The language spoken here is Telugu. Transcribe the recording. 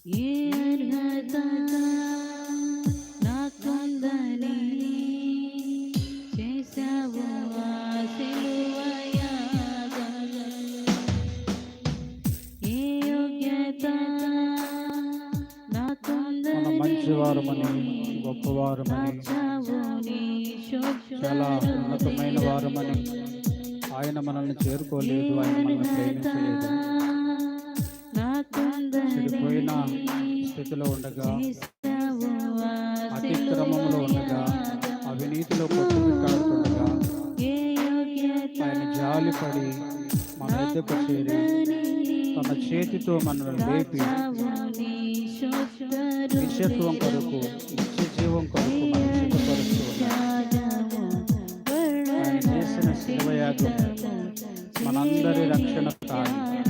ఏ అర్హత నాకుందని చేశావు ఆ సిలువ యాగంలో. ఏ యోగ్యత మన నాకుందని మంచివారమని, గొప్పవారమని, దాచావు నీ చాలా ఉన్నతమైన వారమని ఆయన మనల్ని చేరుకోలేదు, ఆయన మనల్ని ప్రేమించలేదు. చెడిపోయిన స్థితిలో ఉండగా, అతిక్రమంలో ఉండగా, అవినీతిలో కొట్టుమిట్టాడుతుండగా ఆయన జాలిపడి మన ఎద్దకు చేరి తన చేతితో మనల్ని లేపి నిత్యత్వం కొరకు, నిత్య జీవం కొరకు మనం సిద్ధపరుస్తూ ఉన్నాడు. ఆయన చేసిన శిలవయాగం మనందరి రక్షణ కారణం.